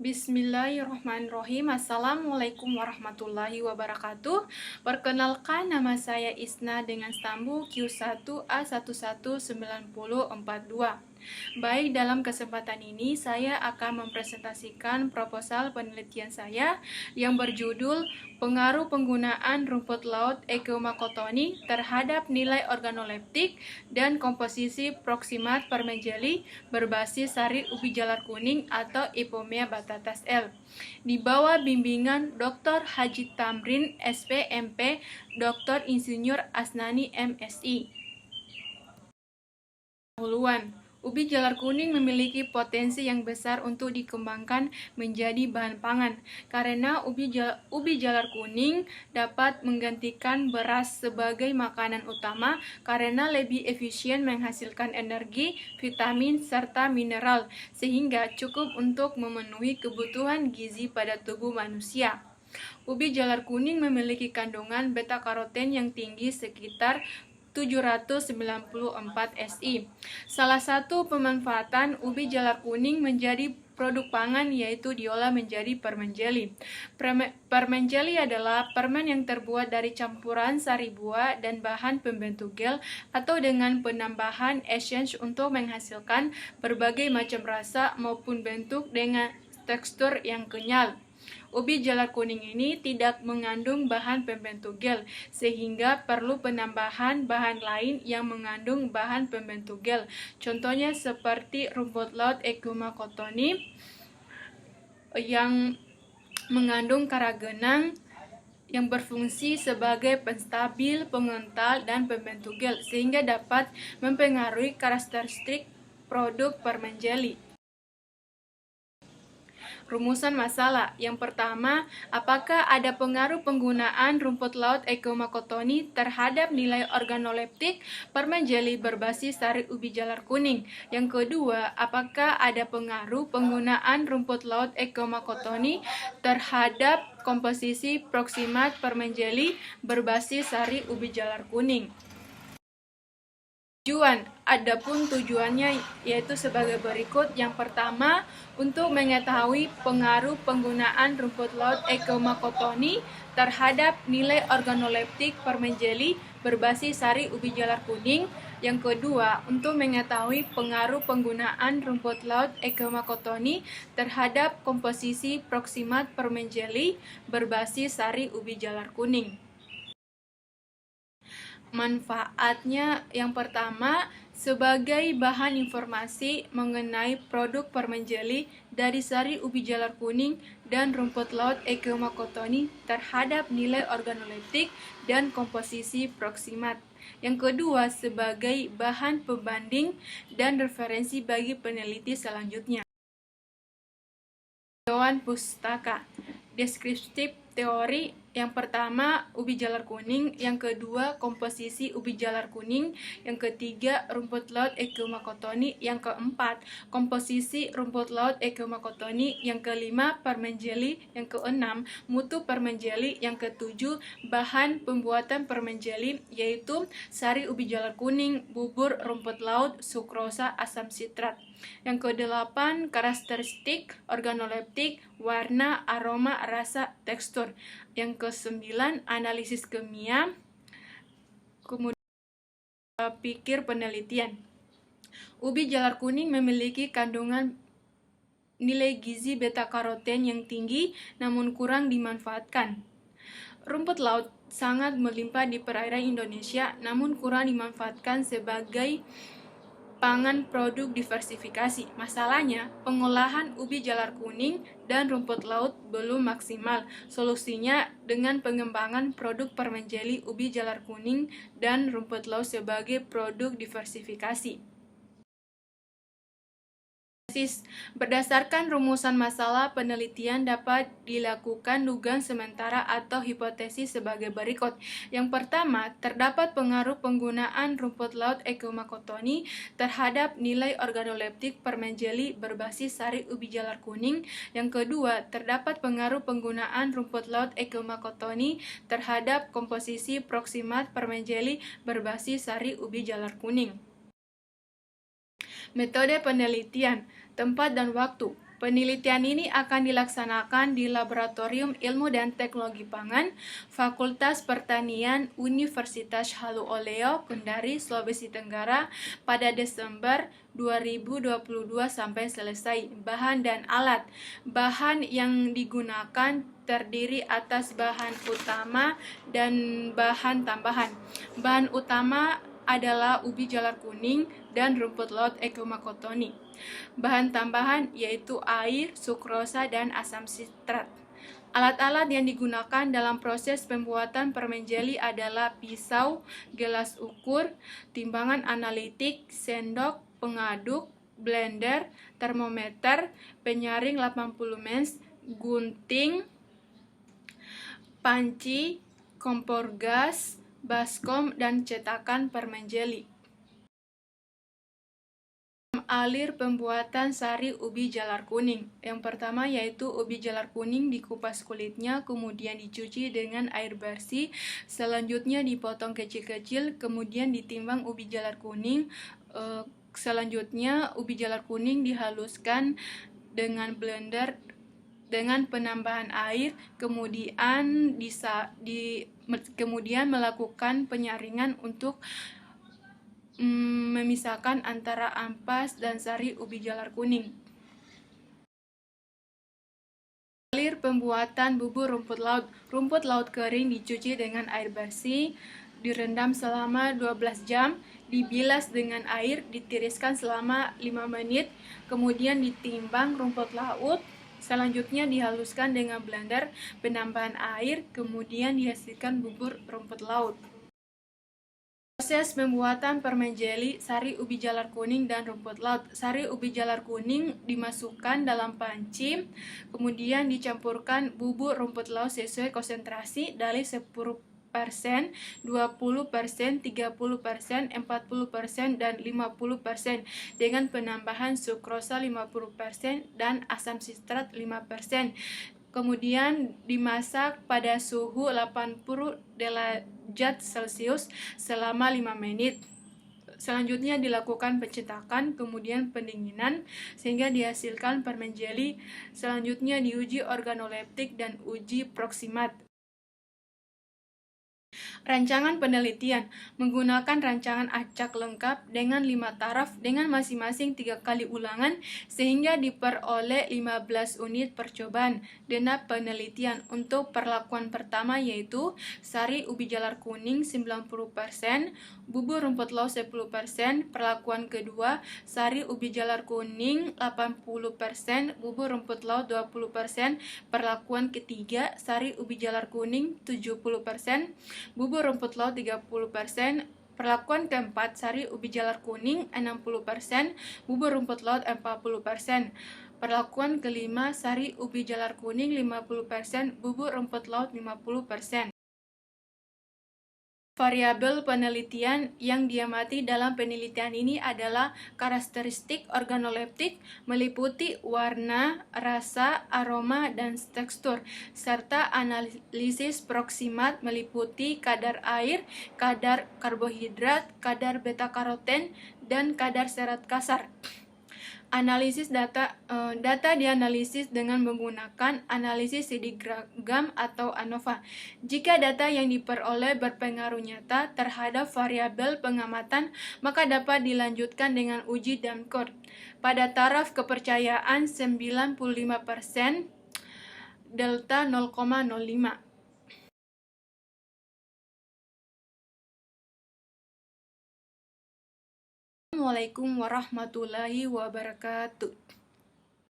Bismillahirrahmanirrahim. Assalamualaikum warahmatullahi wabarakatuh. Perkenalkan, nama saya Isna dengan stambu Q1A119042. Baik, dalam kesempatan ini saya akan mempresentasikan proposal penelitian saya yang berjudul Pengaruh Penggunaan Rumput Laut Ekeuma cottoni terhadap nilai organoleptik dan komposisi proksimat permen jeli berbasis sari ubi jalar kuning atau Ipomea batatas L, di bawah bimbingan Dr. Haji Tamrin SPMP, Dr. Insinyur Asnani MSI. Ubi jalar kuning memiliki potensi yang besar untuk dikembangkan menjadi bahan pangan, karena ubi jalar kuning dapat menggantikan beras sebagai makanan utama karena lebih efisien menghasilkan energi, vitamin, serta mineral, sehingga cukup untuk memenuhi kebutuhan gizi pada tubuh manusia. Ubi jalar kuning memiliki kandungan beta-karoten yang tinggi sekitar 794 SI. Salah satu pemanfaatan ubi jalar kuning menjadi produk pangan yaitu diolah menjadi permen jeli. Permen jeli adalah permen yang terbuat dari campuran sari buah dan bahan pembentuk gel atau dengan penambahan essence untuk menghasilkan berbagai macam rasa maupun bentuk dengan tekstur yang kenyal. Ubi jalar kuning ini tidak mengandung bahan pembentuk gel, sehingga perlu penambahan bahan lain yang mengandung bahan pembentuk gel. Contohnya seperti rumput laut Ekeuma cottoni yang mengandung karagenang yang berfungsi sebagai penstabil, pengental, dan pembentuk gel, sehingga dapat mempengaruhi karakteristik produk permen jeli. Rumusan masalah. Yang pertama, apakah ada pengaruh penggunaan rumput laut Ekeuma cottoni terhadap nilai organoleptik permen jeli berbasis sari ubi jalar kuning? Yang kedua, apakah ada pengaruh penggunaan rumput laut Ekeuma cottoni terhadap komposisi proksimat permen jeli berbasis sari ubi jalar kuning? Adapun tujuannya yaitu sebagai berikut. Yang pertama, untuk mengetahui pengaruh penggunaan rumput laut Ekeuma cottoni terhadap nilai organoleptik permen jeli berbasis sari ubi jalar kuning. Yang kedua, untuk mengetahui pengaruh penggunaan rumput laut Ekeuma cottoni terhadap komposisi proksimat permen jeli berbasis sari ubi jalar kuning. Manfaatnya yang pertama, sebagai bahan informasi mengenai produk permen jeli dari sari ubi jalar kuning dan rumput laut Ekeuma cottoni terhadap nilai organoleptik dan komposisi proksimat. Yang kedua, sebagai bahan pembanding dan referensi bagi peneliti selanjutnya. Dewan Pustaka. Deskriptif teori. Yang pertama, ubi jalar kuning. Yang kedua, komposisi ubi jalar kuning. Yang ketiga, rumput laut Ekeuma cottoni. Yang keempat, komposisi rumput laut Ekeuma cottoni. Yang kelima, permen jeli. Yang keenam, mutu permen jeli. Yang ketujuh, bahan pembuatan permen jeli, yaitu sari ubi jalar kuning, bubur rumput laut, sukrosa, asam sitrat. Yang kedelapan, karakteristik organoleptik, warna, aroma, rasa, tekstur. Yang kesembilan, analisis kimia. Kemudian pikir penelitian. Ubi jalar kuning memiliki kandungan nilai gizi beta-karoten yang tinggi namun kurang dimanfaatkan. Rumput laut sangat melimpah di perairan Indonesia namun kurang dimanfaatkan sebagai pangan produk diversifikasi. Masalahnya, pengolahan ubi jalar kuning dan rumput laut belum maksimal. Solusinya dengan pengembangan produk permen jeli ubi jalar kuning dan rumput laut sebagai produk diversifikasi. Berdasarkan rumusan masalah penelitian dapat dilakukan dugaan sementara atau hipotesis sebagai berikut. Yang pertama, terdapat pengaruh penggunaan rumput laut Ekeuma cottoni terhadap nilai organoleptik permen jeli berbasis sari ubi jalar kuning. Yang kedua, terdapat pengaruh penggunaan rumput laut Ekeuma cottoni terhadap komposisi proksimat permen jeli berbasis sari ubi jalar kuning. Metode penelitian, tempat dan waktu. Penelitian ini akan dilaksanakan di Laboratorium Ilmu dan Teknologi Pangan, Fakultas Pertanian Universitas Halu Oleo, Kendari, Sulawesi Tenggara pada Desember 2022 sampai selesai. Bahan dan alat. Bahan yang digunakan terdiri atas bahan utama dan bahan tambahan. Bahan utama adalah ubi jalar kuning dan rumput laut Echomakotoni. Bahan tambahan yaitu air, sukrosa, dan asam sitrat. Alat-alat yang digunakan dalam proses pembuatan permen jeli adalah pisau, gelas ukur, timbangan analitik, sendok, pengaduk, blender, termometer, penyaring 80 mens, gunting, panci, kompor gas, baskom, dan cetakan permen jeli. Alir pembuatan sari ubi jalar kuning. Yang pertama yaitu ubi jalar kuning dikupas kulitnya, kemudian dicuci dengan air bersih, selanjutnya dipotong kecil-kecil, kemudian ditimbang ubi jalar kuning. Selanjutnya ubi jalar kuning dihaluskan dengan blender dengan penambahan air, kemudian melakukan penyaringan untuk memisahkan antara ampas dan sari ubi jalar kuning. Alir pembuatan bubur rumput laut. Rumput laut kering dicuci dengan air bersih, direndam selama 12 jam, dibilas dengan air, ditiriskan selama 5 menit, kemudian ditimbang rumput laut. Selanjutnya dihaluskan dengan blender, penambahan air, kemudian dihasilkan bubur rumput laut. Proses pembuatan permen jeli sari ubi jalar kuning dan rumput laut. Sari ubi jalar kuning dimasukkan dalam panci, kemudian dicampurkan bubur rumput laut sesuai konsentrasi dari 10%, 20%, 30%, 40%, dan 50% dengan penambahan sukrosa 50% dan asam sitrat 5%. Kemudian dimasak pada suhu 80 derajat Celcius selama 5 menit. Selanjutnya dilakukan pencetakan, kemudian pendinginan sehingga dihasilkan permen jeli. Selanjutnya diuji organoleptik dan uji proksimat. Rancangan penelitian menggunakan rancangan acak lengkap dengan 5 taraf dengan masing-masing 3 kali ulangan sehingga diperoleh 15 unit percobaan. Dana penelitian untuk perlakuan pertama yaitu sari ubi jalar kuning 90%, bubur rumput laut 10%, perlakuan kedua sari ubi jalar kuning 80%, bubur rumput laut 20%, perlakuan ketiga sari ubi jalar kuning 70%, bubur rumput laut 30%, perlakuan keempat sari ubi jalar kuning 60%, bubur rumput laut 40%. Perlakuan kelima sari ubi jalar kuning 50%, bubur rumput laut 50%. Variabel penelitian yang diamati dalam penelitian ini adalah karakteristik organoleptik meliputi warna, rasa, aroma, dan tekstur, serta analisis proksimat meliputi kadar air, kadar karbohidrat, kadar beta-karoten, dan kadar serat kasar. Analisis data dianalisis dengan menggunakan analisis sidigram atau ANOVA. Jika data yang diperoleh berpengaruh nyata terhadap variabel pengamatan, maka dapat dilanjutkan dengan uji Damkort. Pada taraf kepercayaan 95%, delta 0,05. Assalamualaikum warahmatullahi wabarakatuh.